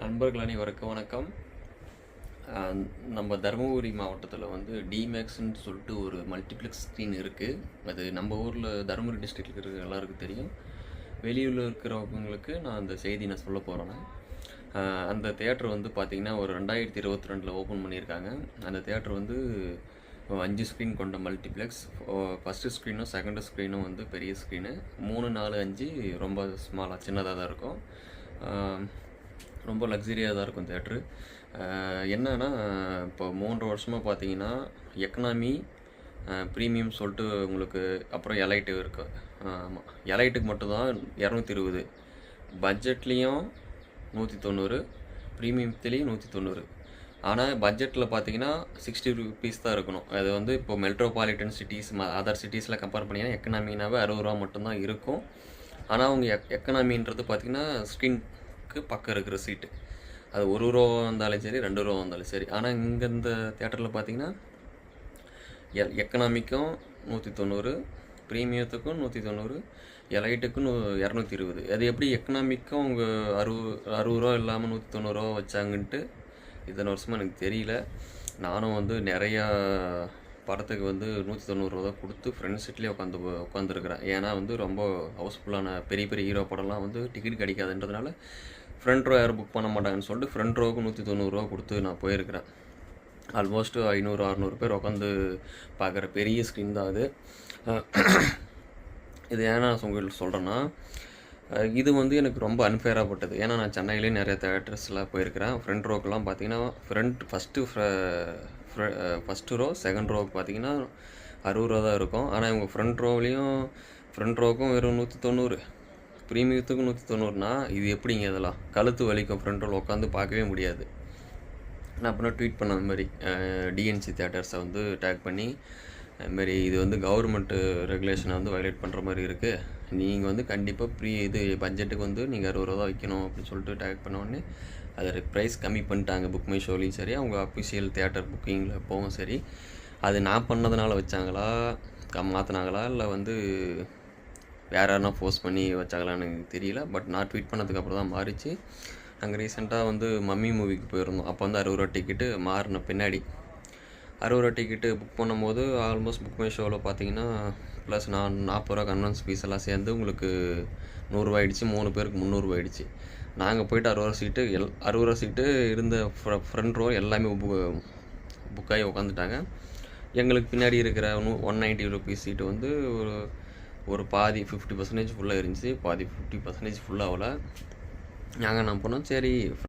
நண்பர்கள் அனைவருக்கும் வணக்கம். நம்ம தருமபுரி மாவட்டத்தில் வந்து டிமேக்ஸ்ன்னு சொல்லிட்டு ஒரு மல்டிப்ளெக்ஸ் ஸ்க்ரீன் இருக்குது. அது நம்ம ஊரில் தருமபுரி டிஸ்ட்ரிக்டில் இருக்கிற எல்லாருக்கும் தெரியும். வெளியூரில் இருக்கிறவங்களுக்கு நான் அந்த செய்தி சொல்ல போகிறேன்னா, அந்த தேட்டர் வந்து பார்த்திங்கன்னா ஒரு 2022 ஓப்பன் பண்ணியிருக்காங்க. அந்த தேட்டர் வந்து 5 ஸ்க்ரீன் கொண்ட மல்டிப்ளெக்ஸ். ஃபஸ்ட்டு ஸ்க்ரீனும் செகண்டு ஸ்க்ரீனும் வந்து பெரிய ஸ்க்ரீனு, 3, 4, 5 ரொம்ப ஸ்மாலாக சின்னதாக தான் இருக்கும். ரொம்ப லக்ஸரியாக தான் இருக்கும் தேட்ரு. என்னன்னா இப்போ 3 வருஷமாக பார்த்தீங்கன்னா எக்கனாமி, ப்ரீமியம் சொல்லிட்டு உங்களுக்கு, அப்புறம் எலைட்டு இருக்குது. ஆமாம், எலைட்டுக்கு மட்டும்தான் 220, பட்ஜெட்லேயும் 190, ப்ரீமியத்துலேயும் 190. ஆனால் பட்ஜெட்டில் பார்த்தீங்கன்னா 60 ருபீஸ் தான் இருக்கணும். அது வந்து இப்போ மெட்ரோபாலிட்டன் சிட்டிஸ், அதர் சிட்டிஸில் கம்பேர் பண்ணிங்கன்னா எக்கனாமினாவே 60 ரூபா மட்டும்தான் இருக்கும். ஆனால் அவங்க எக்கனாமின்றது பார்த்திங்கன்னா ஸ்க்ரீனுக்கு பக்கம் இருக்கிற சீட்டு, அது 1 ரூபா வந்தாலும் சரி, 2 ரூபா வந்தாலும் சரி. ஆனால் இங்கே இந்த தேட்டரில் பார்த்திங்கன்னா எக்கனாமிக்கும் 190, ப்ரீமியத்துக்கும் 190, எலைட்டுக்கும் 220. அது எப்படி எக்கனாமிக்கும் அவங்க 60 ரூபா இல்லாமல் 190 ரூபா வச்சாங்கன்ட்டு இத்தனை வருஷமாக எனக்கு தெரியல. நானும் வந்து நிறையா படத்துக்கு வந்து 190 ரூபா தான் கொடுத்து ஃப்ரெண்ட்ஸ் சீட்லேயே உட்காந்துருக்குறேன். ஏன்னா வந்து ரொம்ப ஹவுஸ்ஃபுல்லான பெரிய பெரிய ஹீரோ படம்லாம் வந்து டிக்கெட் கிடைக்காதுன்றதுனால ஃப்ரண்ட் ரோ யாரும் புக் பண்ண மாட்டாங்கன்னு சொல்லிட்டு ஃப்ரண்ட் ரோவுக்கு 190 ரூபா கொடுத்து நான் போயிருக்கிறேன். ஆல்மோஸ்ட்டு 500-600 பேர் உட்காந்து பார்க்குற பெரிய ஸ்க்ரீன் தான் அது. இது ஏன்னா நான் உங்களுக்கு சொல்கிறேன்னா, இது வந்து எனக்கு ரொம்ப அன்ஃபேராகப்பட்டது. ஏன்னா நான் சென்னையிலேயே நிறைய தேட்டர்ஸ்லாம் போயிருக்கிறேன். ஃப்ரண்ட் ரோக்கெலாம் பார்த்தீங்கன்னா ஃபஸ்ட்டு ரோ செகண்ட் ரோவுக்கு பார்த்தீங்கன்னா 60 ரூபா தான் இருக்கும். ஆனால் இவங்க ஃப்ரண்ட் ரோவுக்கும் வெறும் 190, ப்ரீமியத்துக்கும் 190னா இது எப்படிங்க? இதெல்லாம் கழுத்து வலிக்கும். ஃப்ரண்ட் ரோவில் உட்காந்து பார்க்கவே முடியாது. நான் அப்புறம் ட்வீட் பண்ண மாதிரி டிஎன்சி தேட்டர்ஸை வந்து டேக் பண்ணி, அதுமாரி இது வந்து கவர்மெண்ட்டு ரெகுலேஷனை வந்து வயலேட் பண்ணுற மாதிரி இருக்குது, நீங்கள் வந்து கண்டிப்பாக இது பட்ஜெட்டுக்கு வந்து நீங்கள் 60 ரூபா தான் வைக்கணும் அப்படின்னு சொல்லிட்டு டேக் பண்ண உடனே அதை ப்ரைஸ் கம்மி பண்ணிட்டாங்க. புக் மை ஷோலையும் சரி, அவங்க அஃபிஷியல் தேட்டர் புக்கிங்கில் போகவும் சரி. அது நான் பண்ணதுனால வச்சாங்களா, மாற்றினாங்களா, இல்லை வந்து வேறு யாருனா ஃபோர்ஸ் பண்ணி வச்சாங்களான்னு எனக்கு தெரியல. பட் நான் ட்வீட் பண்ணதுக்கப்புறம் தான் மாறிச்சு. நாங்கள் ரீசெண்டாக வந்து மம்மி மூவிக்கு போயிருந்தோம். அப்போ வந்து 60 ரூபா டிக்கெட்டு மாறின பின்னாடி 60 ரூபா டிக்கெட்டு புக் பண்ணும்போது ஆல்மோஸ்ட் புக் மை ஷோவில் பார்த்தீங்கன்னா ப்ளஸ் 40 ரூபா கன்வென்ஸ் ஃபீஸ் எல்லாம் சேர்ந்து உங்களுக்கு 100 ரூபா ஆகிடுச்சு. 3 பேருக்கு 300 ரூபா ஆகிடுச்சு. நாங்கள் போய்ட்டு 60 ரூபா சீட்டு 60 ரூபா சீட்டு இருந்த ஃப்ரண்ட் ரோ எல்லாமே புக்காகி உட்காந்துட்டாங்க. எங்களுக்கு பின்னாடி இருக்கிற 190 ருபீஸ் சீட்டு வந்து ஒரு பாதி 50% ஃபுல்லாக இருந்துச்சு, பாதி 50% ஃபுல்லாக ஆகல. நாங்கள் என்ன பண்ணோம், சரி